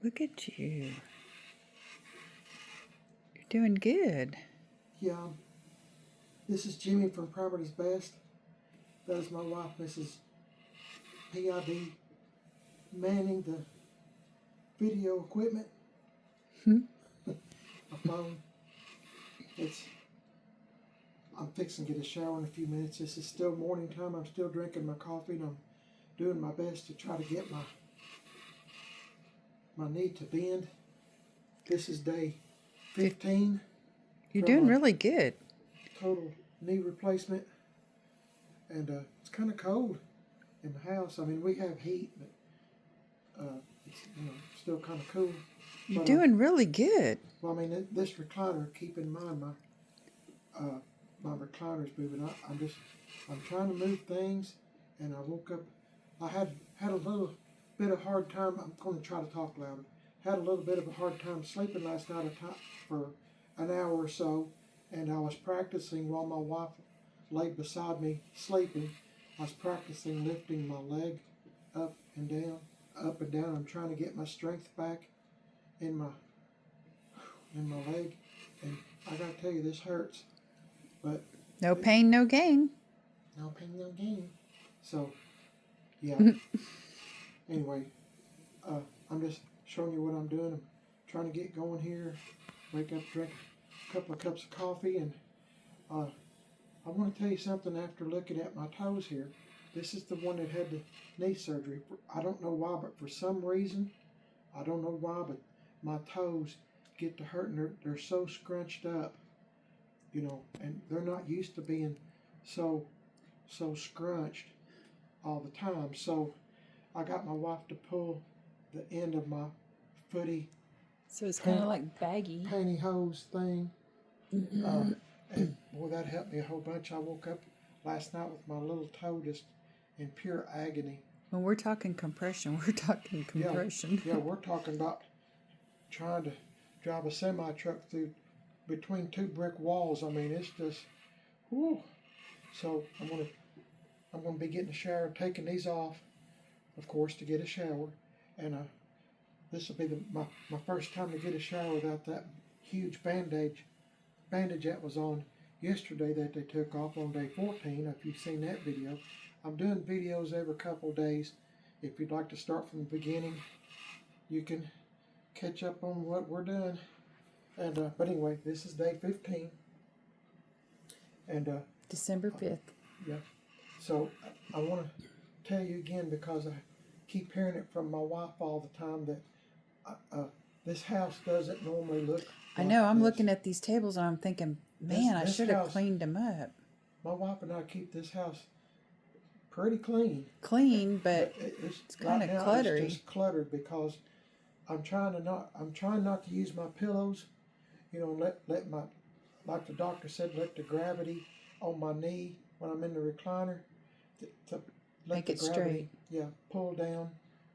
Look at you. You're doing good. Yeah, this is Jimmy from Property's Best. That is my wife, Mrs. PIB, manning the video equipment. My phone. I'm fixing to get a shower in a few minutes. This is still morning time. I'm still drinking my coffee, and I'm doing my best to try to get my knee to bend. This is day 15. You're doing really good. Total knee replacement, and it's kind of cold in the house. I mean, we have heat, but it's still kind of cool. You're doing really good. Well, I mean, this recliner. Keep in mind my recliner's moving. I'm trying to move things, and I woke up. I had a little bit of hard time. I'm going to try to talk louder. Had a little bit of a hard time sleeping last night for an hour or so, and I was practicing while my wife laid beside me sleeping. I was practicing lifting my leg up and down, up and down. I'm trying to get my strength back in my leg, and I gotta tell you, this hurts. But no pain, no gain. No pain, no gain. So, yeah. Anyway, I'm just showing you what I'm doing. I'm trying to get going here. Wake up, drink a couple of cups of coffee, and I want to tell you something after looking at my toes here. This is the one that had the knee surgery. I don't know why, but for some reason, I don't know why, but my toes get to hurting. They're so scrunched up, and they're not used to being so scrunched all the time. So I got my wife to pull the end of my footy. So it's kind of like baggy pantyhose thing. And boy, that helped me a whole bunch. I woke up last night with my little toe just in pure agony. When we're talking compression, we're talking compression. Yeah, we're talking about trying to drive a semi-truck through between two brick walls. I mean, it's just, whew. So I'm gonna be getting a shower, taking these off, of course, to get a shower, and this will be my first time to get a shower without that huge bandage that was on yesterday that they took off on day 14. If you've seen that video, I'm doing videos every couple of days. If you'd like to start from the beginning, you can catch up on what we're doing. And but anyway, this is day 15, and December 5th. Yeah. So I want to tell you again, because I keep hearing it from my wife all the time, that this house doesn't normally look. I know. I'm looking at these tables and I'm thinking, man, I should have cleaned them up. My wife and I keep this house pretty clean. But it's kind of cluttery. It's just cluttered because I'm trying not to use my pillows. Let my, like the doctor said, let the gravity on my knee when I'm in the recliner to let make the it gravity, straight. Yeah, pull down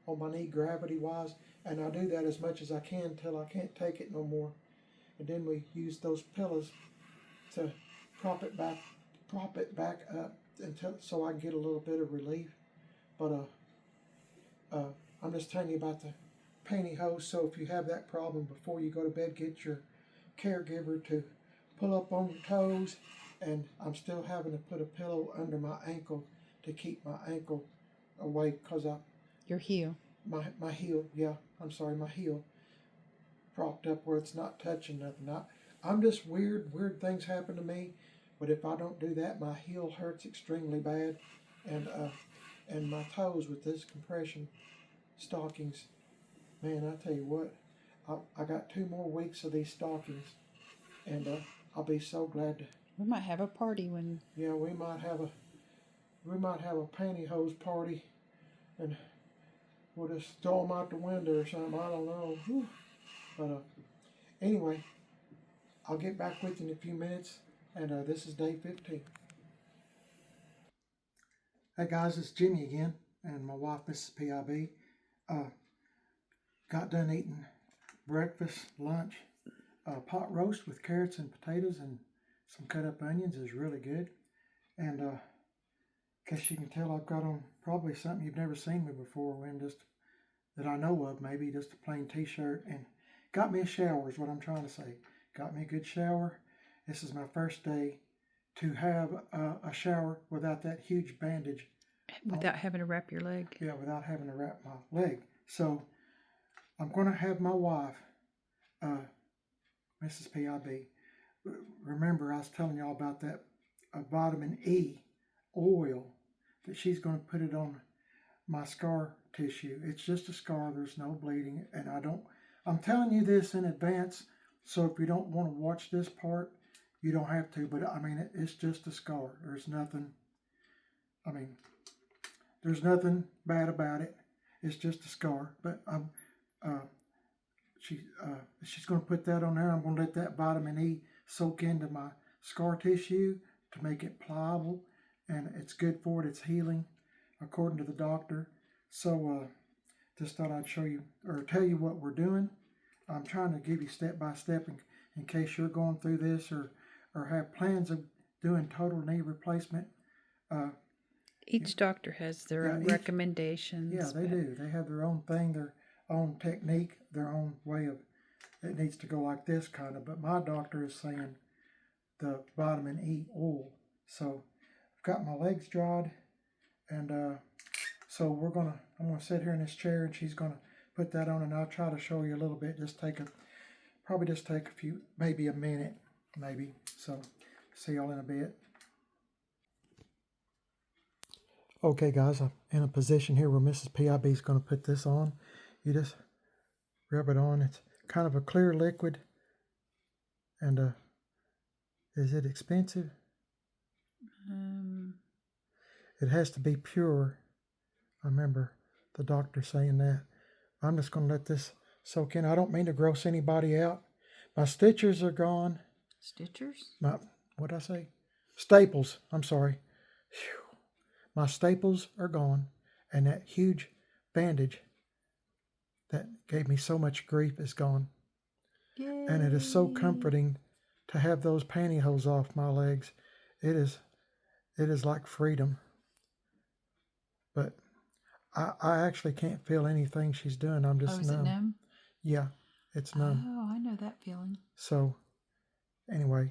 on my knee gravity wise, and I do that as much as I can until I can't take it no more. And then we use those pillows to prop it back up so I can get a little bit of relief. But I'm just telling you about the pantyhose. So if you have that problem, before you go to bed, get your caregiver to pull up on your toes. And I'm still having to put a pillow under my ankle to keep my ankle away, because your heel. My heel, yeah. I'm sorry, my heel propped up where it's not touching nothing. I'm just weird things happen to me, but if I don't do that, my heel hurts extremely bad, and my toes with this compression stockings, man, I tell you what, I got 2 more weeks of these stockings, and I'll be so glad to. We might have a party when. Yeah, we might have a pantyhose party, and we'll just throw them out the window or something. I don't know. Whew. But anyway, I'll get back with you in a few minutes, and this is day 15. Hey guys, it's Jimmy again, and my wife, Mrs. PIB. Got done eating breakfast, lunch, pot roast with carrots and potatoes and some cut up onions is really good. And guess you can tell I've got on probably something you've never seen me before. We're in just that I know of, maybe just a plain t-shirt, and got me a shower is what I'm trying to say. Got me a good shower. This is my first day to have a shower without that huge bandage. Without having to wrap your leg. Yeah, without having to wrap my leg. So I'm going to have my wife, Mrs. PIB. Remember, I was telling y'all about that vitamin E oil that she's going to put it on my scar tissue. It's just a scar. There's no bleeding. And I'm telling you this in advance. So if you don't want to watch this part, you don't have to. But I mean, it's just a scar. There's nothing bad about it. It's just a scar. But she's going to put that on there. I'm going to let that vitamin E soak into my scar tissue to make it pliable, and it's good for it. It's healing, according to the doctor. So just thought I'd show you or tell you what we're doing. I'm trying to give you step by step in case you're going through this or have plans of doing total knee replacement. Each doctor has their own recommendations. Yeah, they do. They have their own thing, their own technique, their own way of, it needs to go like this kind of. But my doctor is saying the vitamin E oil. So I've got my legs dried, and so I'm gonna sit here in this chair, and she's gonna put that on, and I'll try to show you a little bit. Probably just take a few, maybe a minute, maybe. So see y'all in a bit. Okay, guys, I'm in a position here where Mrs. PIB is going to put this on. You just rub it on. It's kind of a clear liquid. And is it expensive? It has to be pure. I remember the doctor saying that. I'm just going to let this soak in. I don't mean to gross anybody out. My stitchers are gone. Stitchers? What'd I say? Staples. I'm sorry. Whew. My staples are gone, and that huge bandage that gave me so much grief is gone. Yay. And it is so comforting to have those pantyhose off my legs. It is like freedom. But I actually can't feel anything she's doing. I'm just numb. Is it numb? Yeah, it's numb. Oh, I know that feeling. So, anyway,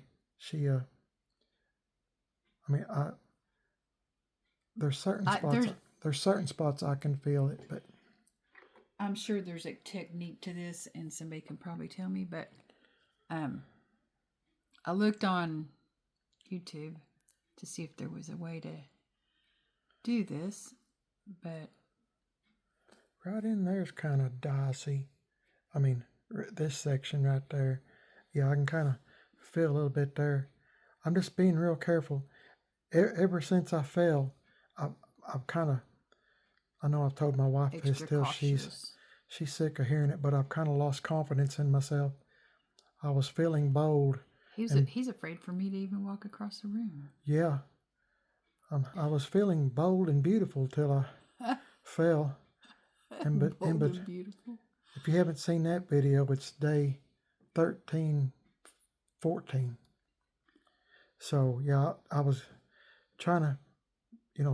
there's certain spots I can feel it, but I'm sure there's a technique to this, and somebody can probably tell me. But I looked on YouTube to see if there was a way to do this, but right in there's kind of dicey. I mean, this section right there, yeah, I can kind of feel a little bit there. I'm just being real careful. Ever since I fell, I've kind of, I know I've told my wife this still, she's sick of hearing it, but I've kind of lost confidence in myself. I was feeling bold. He's afraid for me to even walk across the room. Yeah. I was feeling bold and beautiful till I fell. Beautiful. If you haven't seen that video, it's day 13, 14. So yeah, I was trying to,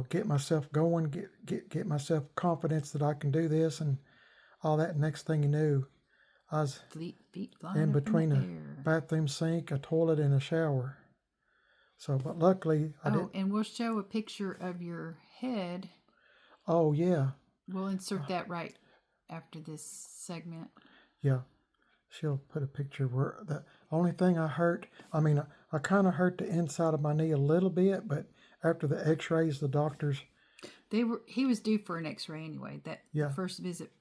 get myself going, get myself confidence that I can do this and all that. Next thing you knew, I was feet in between a bathroom sink, a toilet, and a shower. So, but luckily I didn't. And we'll show a picture of your head. Oh yeah. We'll insert that right after this segment. Yeah. She'll put a picture where the only thing I hurt, I kind of hurt the inside of my knee a little bit, but after the x-rays, the doctors... He was due for an x-ray anyway. The first visit,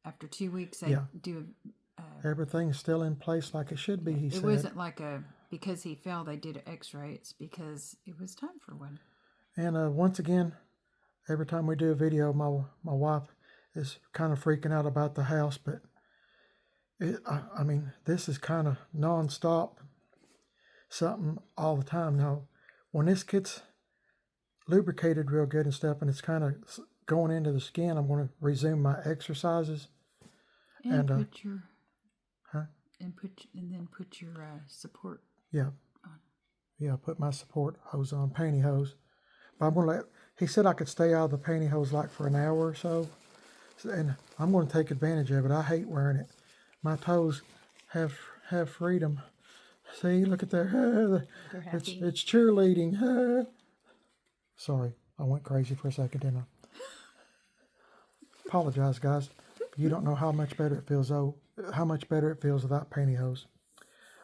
after 2 weeks, they do... Everything's still in place like it should be, he said. It wasn't like because he fell, they did an x-ray. It's because it was time for one. And once again, every time we do a video, my wife is kind of freaking out about the house, but... this is kind of non-stop, something all the time. Now, when this gets lubricated real good and stuff, and it's kind of going into the skin, I'm going to resume my exercises. And put your... And then put your support on. Yeah, put my support hose on, pantyhose. But I'm going to he said I could stay out of the pantyhose like for an hour or so. and I'm going to take advantage of it. I hate wearing it. My toes have freedom. See, look at that. They're happy. It's cheerleading. Sorry, I went crazy for a second, didn't I? Apologize, guys. You don't know how much better it feels, though. How much better it feels without pantyhose.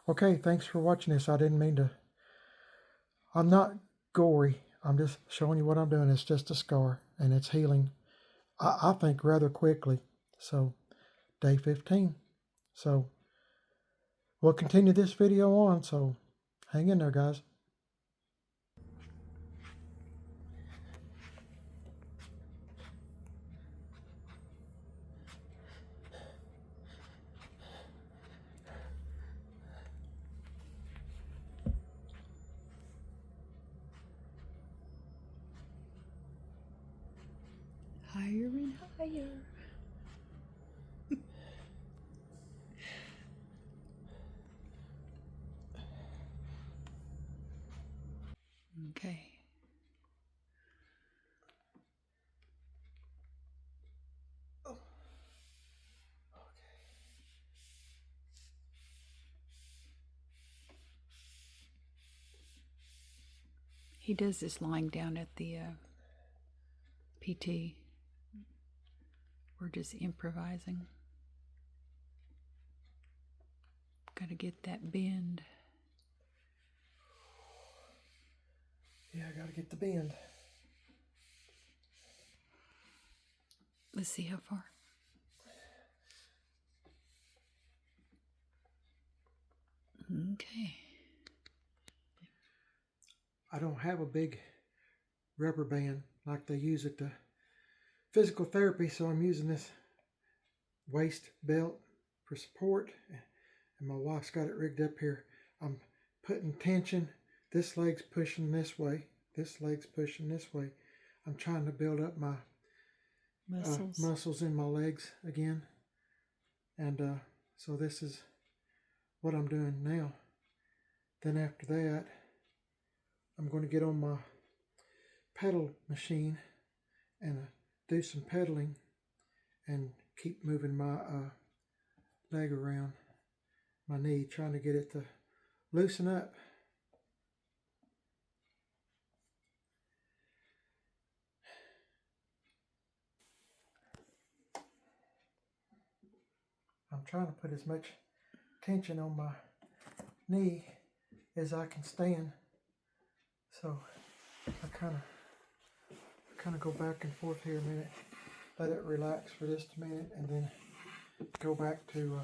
Okay, thanks for watching this. I didn't mean to. I'm not gory. I'm just showing you what I'm doing. It's just a scar, and it's healing, I think, rather quickly. So, day 15. So, we'll continue this video on, so hang in there, guys. Higher and higher. Okay. He does this lying down at the PT. We're just improvising. Gotta get that bend. Yeah, I gotta get the bend. Let's see how far. Okay. I don't have a big rubber band like they use at the physical therapy, so I'm using this waist belt for support, and my wife's got it rigged up here. I'm putting tension. This leg's pushing this way. This leg's pushing this way. I'm trying to build up my muscles in my legs again. And so this is what I'm doing now. Then after that, I'm going to get on my pedal machine and do some pedaling and keep moving my leg around my knee, trying to get it to loosen up. I'm trying to put as much tension on my knee as I can stand. So I kind of go back and forth here a minute, let it relax for just a minute, and then go back to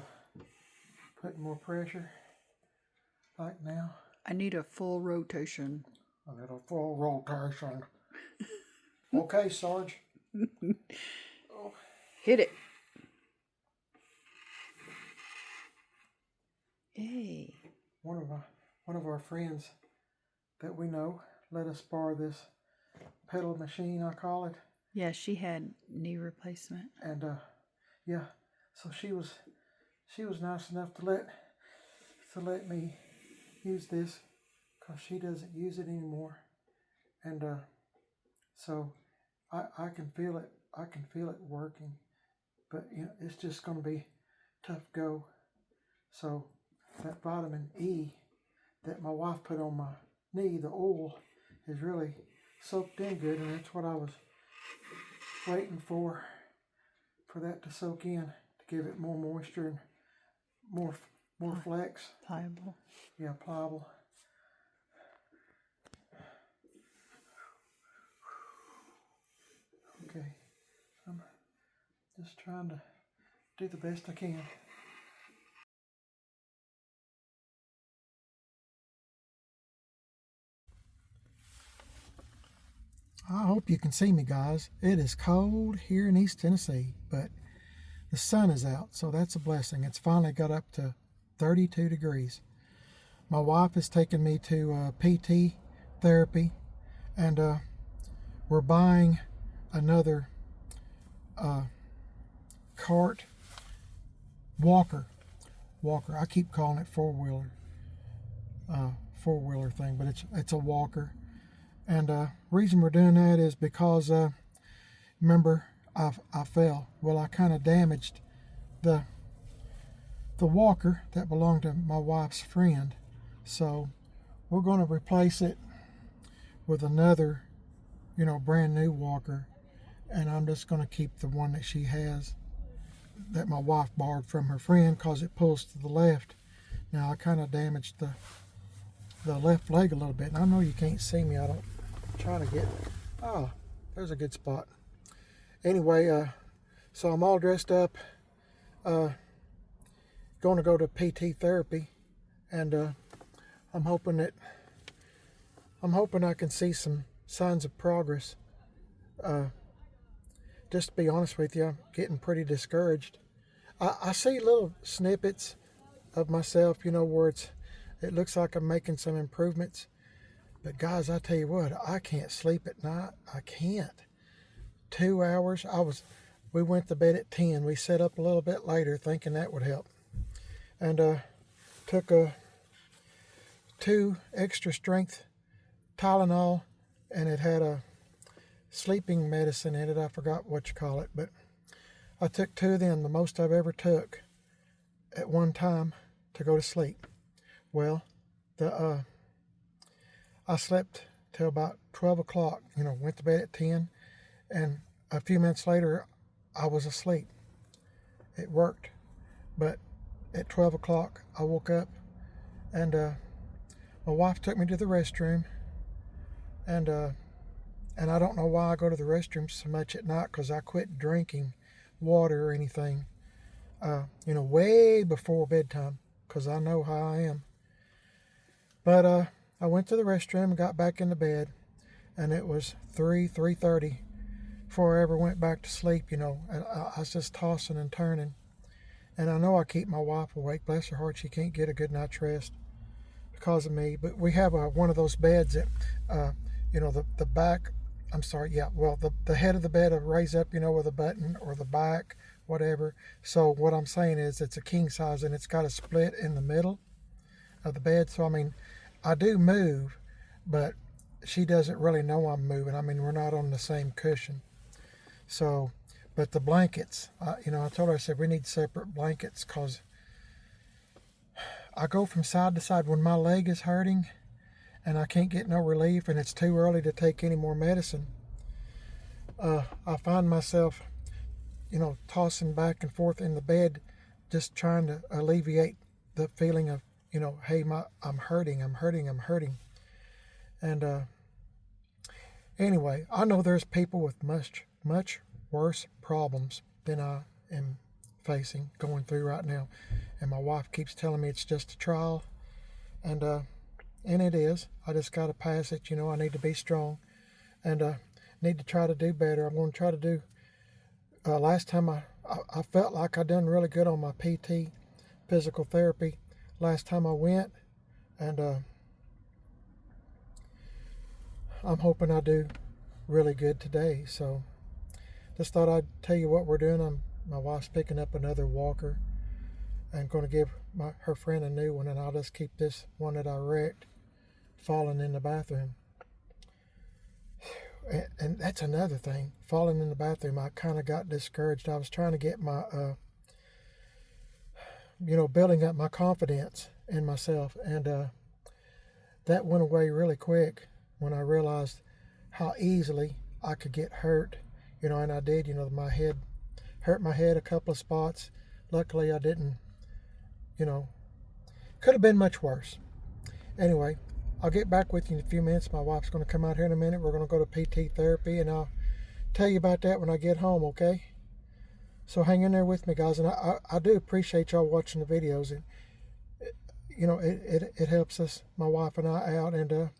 putting more pressure, like now. I need a full rotation. I need a full rotation. Okay, Sarge. Oh. Hit it. Yay. One of our friends that we know let us borrow this pedal machine, I call it. Yeah, she had knee replacement. And yeah, so she was nice enough to let me use this, because she doesn't use it anymore. And so I can feel it. I can feel it working, but you know, it's just going to be tough go. So that vitamin E that my wife put on my knee, the oil, is really soaked in good, and that's what I was waiting for that to soak in, to give it more moisture and more flex. Pliable. Yeah, pliable. Okay, I'm just trying to do the best I can. I hope you can see me, guys. It is cold here in East Tennessee, but the sun is out, so that's a blessing. It's finally got up to 32 degrees. My wife has taken me to PT therapy, and we're buying another cart walker. I keep calling it four-wheeler thing, but it's a walker. And reason we're doing that is because remember, I fell. Well, I kind of damaged the walker that belonged to my wife's friend. So we're going to replace it with another, brand new walker. And I'm just going to keep the one that she has, that my wife borrowed from her friend, because it pulls to the left. Now, I kind of damaged the left leg a little bit. And I know you can't see me. I don't try to get... Oh, there's a good spot. Anyway, so I'm all dressed up. Going to go to PT therapy. And I'm hoping I can see some signs of progress. Just to be honest with you, I'm getting pretty discouraged. I see little snippets of myself, where it looks like I'm making some improvements. But guys, I tell you what, I can't sleep at night. I can't. 2 hours. We went to bed at 10. We set up a little bit later thinking that would help. And took 2 extra strength Tylenol, and it had a sleeping medicine in it. I forgot what you call it, but I took 2 of them, the most I've ever took at one time to go to sleep. Well, I slept till about 12 o'clock, went to bed at 10, and a few minutes later I was asleep. It worked. But at 12 o'clock I woke up, and my wife took me to the restroom, and I don't know why I go to the restroom so much at night, because I quit drinking water or anything, way before bedtime, because I know how I am. But I went to the restroom and got back into bed, and it was 3:30 before I ever went back to sleep, and I was just tossing and turning. And I know I keep my wife awake. Bless her heart, she can't get a good night's rest because of me. But we have one of those beds that, the back, I'm sorry, yeah, well, the head of the bed will raise up, with a button, or the back, whatever. So what I'm saying is it's a king size, and it's got a split in the middle of the bed. So, I do move, but she doesn't really know I'm moving. We're not on the same cushion. So, but the blankets, I told her, I said, we need separate blankets, because I go from side to side when my leg is hurting and I can't get no relief, and it's too early to take any more medicine. I find myself, tossing back and forth in the bed, just trying to alleviate the feeling of, hey, I'm hurting. And anyway, I know there's people with much worse problems than I am going through right now. And my wife keeps telling me it's just a trial. And it is. I just got to pass it. I need to be strong. And need to try to do better. I'm going to try to do... last time I felt like I done really good on my PT, physical therapy, last time I went. And I'm hoping I do really good today. So just thought I'd tell you what we're doing. My wife's picking up another walker and going to give her friend a new one, and I'll just keep this one that I wrecked falling in the bathroom. And that's another thing, falling in the bathroom. I kind of got discouraged. I was trying to get my, building up my confidence in myself, and that went away really quick when I realized how easily I could get hurt. And I did. My head hurt my head a couple of spots. Luckily, I didn't. Could have been much worse. Anyway, I'll get back with you in a few minutes. My wife's going to come out here in a minute. We're going to go to PT therapy, and I'll tell you about that when I get home, okay? So hang in there with me, guys. And I do appreciate y'all watching the videos. And it helps us, my wife and I, out. And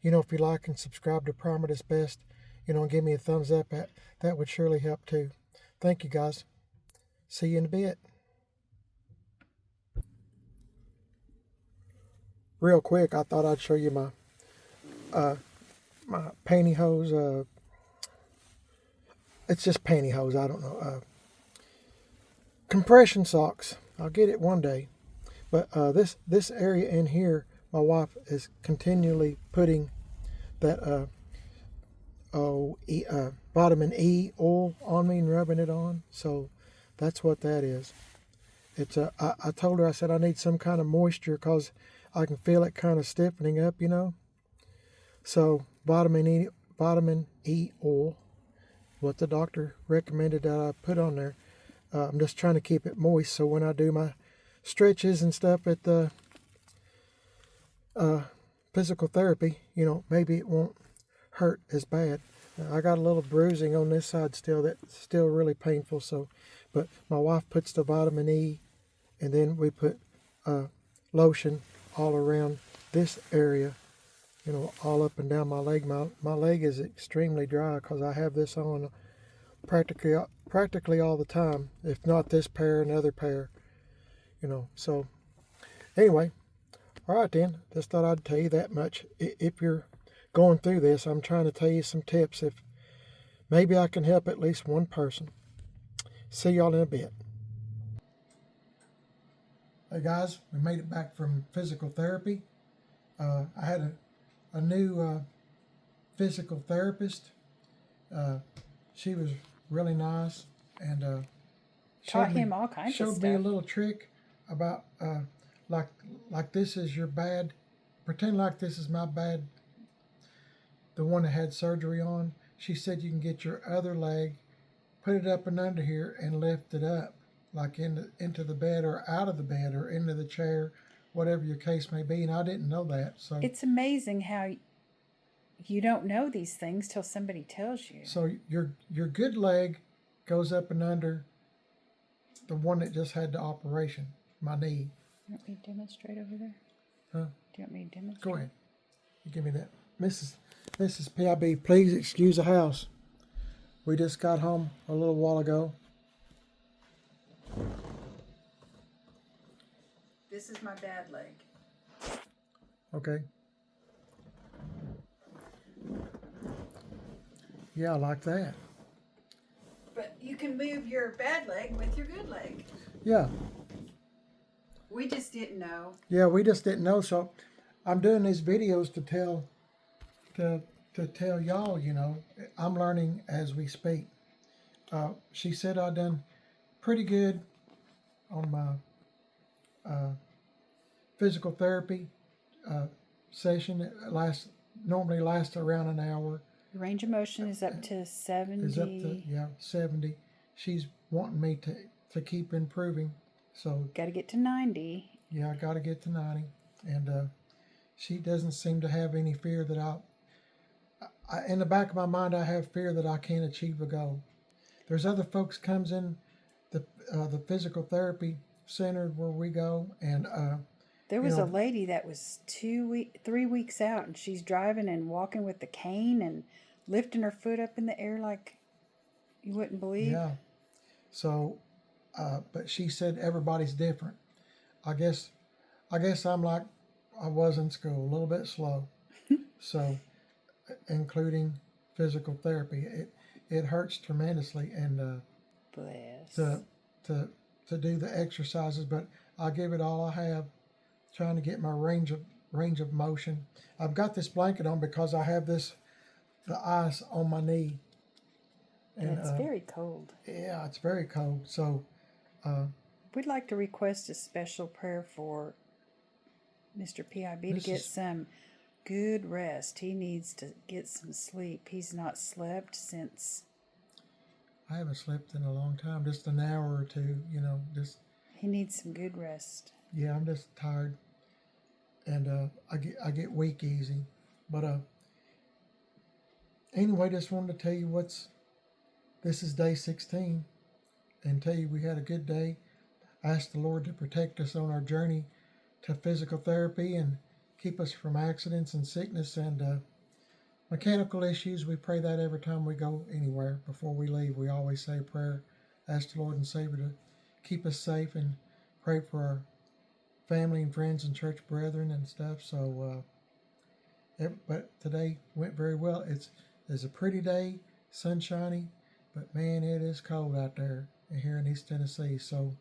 if you like and subscribe to Primer This Best, and give me a thumbs up, that would surely help too. Thank you, guys. See you in a bit. Real quick, I thought I'd show you my pantyhose. It's just pantyhose. I don't know. Compression socks. I'll get it one day. But this area in here, my wife is continually putting that vitamin E oil on me and rubbing it on. So that's what that is. I told her, I said, I need some kind of moisture because I can feel it kind of stiffening up, you know. So vitamin E oil, what the doctor recommended that I put on there. I'm just trying to keep it moist so when I do my stretches and stuff at the physical therapy, you know, maybe it won't hurt as bad. I got a little bruising on this side still that's still really painful. So, but my wife puts the vitamin E, and then we put lotion all around this area, you know, all up and down my leg. My leg is extremely dry because I have this on practically all the time. If not this pair, another pair, you know. So anyway, all right then. Just thought I'd tell you that much. If you're going through this, I'm trying to tell you some tips. If maybe I can help at least one person. See y'all in a bit. Hey guys, we made it back from physical therapy. I had a new physical therapist. She was really nice and Taught him all kinds of showed stuff. me a little trick about like this is your bad. Pretend like this is my bad. The one that had surgery on. She said you can get your other leg, put it up and under here, and lift it up, like into the bed or out of the bed or into the chair, whatever your case may be. And I didn't know that. So it's amazing how you don't know these things till somebody tells you. So your good leg goes up and under the one that just had the operation, my knee. You want me to demonstrate over there? Huh? Do you want me to demonstrate? Go ahead. You give me that. Mrs. PIB, please excuse the house. We just got home a little while ago. This is my bad leg. Okay. Yeah, I like that. But you can move your bad leg with your good leg. Yeah. We just didn't know. Yeah, we just didn't know. So I'm doing these videos to tell y'all, you know, I'm learning as we speak. She said I done pretty good on my physical therapy session. It normally lasts around an hour. The range of motion is up to 70. Is up to 70. She's wanting me to keep improving. So got to get to 90. Yeah, I got to get to 90. And she doesn't seem to have any fear that in the back of my mind, I have fear that I can't achieve a goal. There's other folks comes in the physical therapy center where we go, and there was a lady that was 3 weeks out, and she's driving and walking with the cane and lifting her foot up in the air like you wouldn't believe. Yeah. So, but she said everybody's different. I guess I'm like I was in school, a little bit slow. So, including physical therapy, it hurts tremendously, and bless to do the exercises, but I give it all I have, trying to get my range of motion. I've got this blanket on because I have the ice on my knee. And it's very cold. Yeah, it's very cold. So we'd like to request a special prayer for Mr. PIB to get some good rest. He needs to get some sleep. He's not slept since... I haven't slept in a long time, just an hour or two, you know, just... He needs some good rest. Yeah, I'm just tired. And I get weak easy. But anyway, just wanted to tell you this is day 16, and tell you we had a good day. I asked the Lord to protect us on our journey to physical therapy and keep us from accidents and sickness and mechanical issues. We pray that every time we go anywhere. Before we leave, we always say a prayer, ask the Lord and Savior to keep us safe, and pray for our family and friends and church brethren and stuff. So, but today went very well. It's a pretty day, sunshiny, but man, it is cold out there here in East Tennessee. So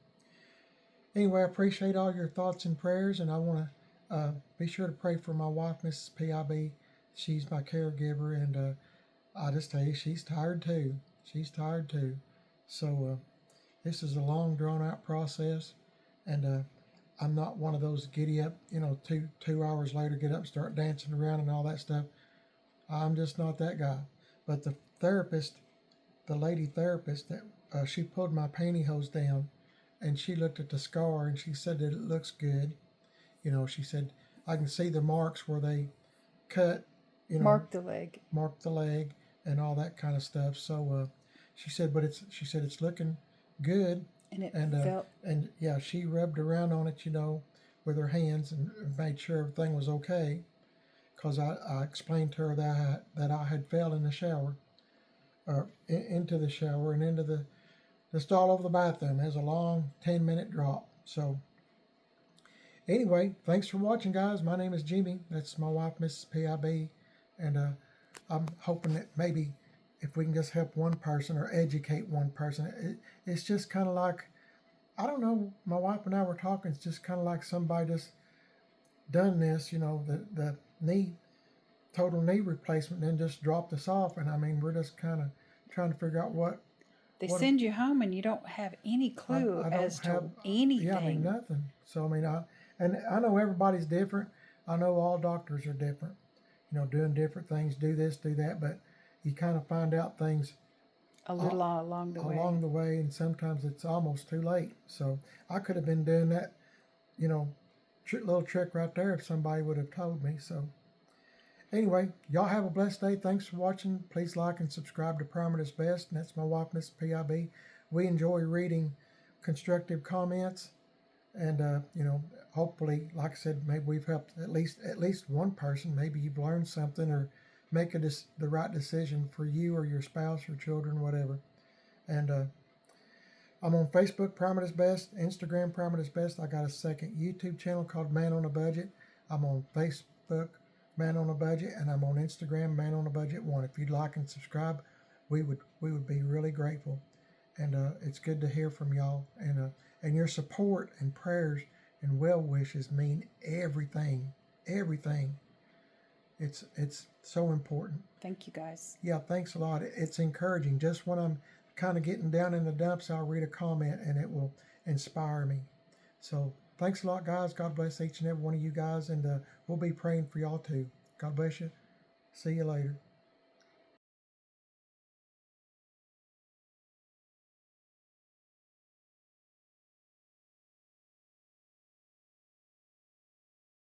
anyway, I appreciate all your thoughts and prayers, and I want to be sure to pray for my wife, Mrs. PIB. She's my caregiver, and I just tell you, she's tired too. She's tired too. So this is a long, drawn out process, and I'm not one of those giddy up, two hours later get up and start dancing around and all that stuff. I'm just not that guy. But the therapist, the lady therapist, that she pulled my pantyhose down, and she looked at the scar and she said that it looks good. She said I can see the marks where they cut, Mark the leg. mark the leg and all that kind of stuff. So she said it's looking good, And it and felt. and yeah, she rubbed around on it, with her hands and made sure everything was okay. Because I explained to her that I had fell in the shower, or into the shower and into the just all over the bathroom. It was a long 10-minute drop. So anyway, thanks for watching, guys. My name is Jimmy. That's my wife, Mrs. PIB, and I'm hoping that maybe if we can just help one person or educate one person, it's just kind of like, I don't know. My wife and I were talking. It's just kind of like somebody just done this, the knee total knee replacement, then just dropped us off, and I mean we're just kind of trying to figure out what They send you home and you don't have any clue I as don't have. to anything. Yeah, I mean nothing. So I mean I know everybody's different. I know all doctors are different. Doing different things, do this, do that, but you kind of find out things A little along the way. along the way, and sometimes it's almost too late. So I could have been doing that, you know, little trick right there if somebody would have told me. So anyway, y'all have a blessed day. Thanks for watching. Please like and subscribe to Primer is Best, and that's my wife, Miss PIB. We enjoy reading constructive comments, and hopefully, like I said, maybe we've helped at least one person. Maybe you've learned something or make the right decision for you or your spouse or children, whatever. And I'm on Facebook, Primer is Best, Instagram, Primer is Best. I got a second YouTube channel called Man on a Budget. I'm on Facebook, Man on a Budget, and I'm on Instagram, Man on a Budget 1. If you'd like and subscribe, we would be really grateful. And it's good to hear from y'all, and your support and prayers and well wishes mean everything. Everything. It's so important. Thank you, guys. Yeah, thanks a lot. It's encouraging. Just when I'm kind of getting down in the dumps, I'll read a comment and it will inspire me. So thanks a lot, guys. God bless each and every one of you guys, and we'll be praying for y'all too. God bless you. See you later.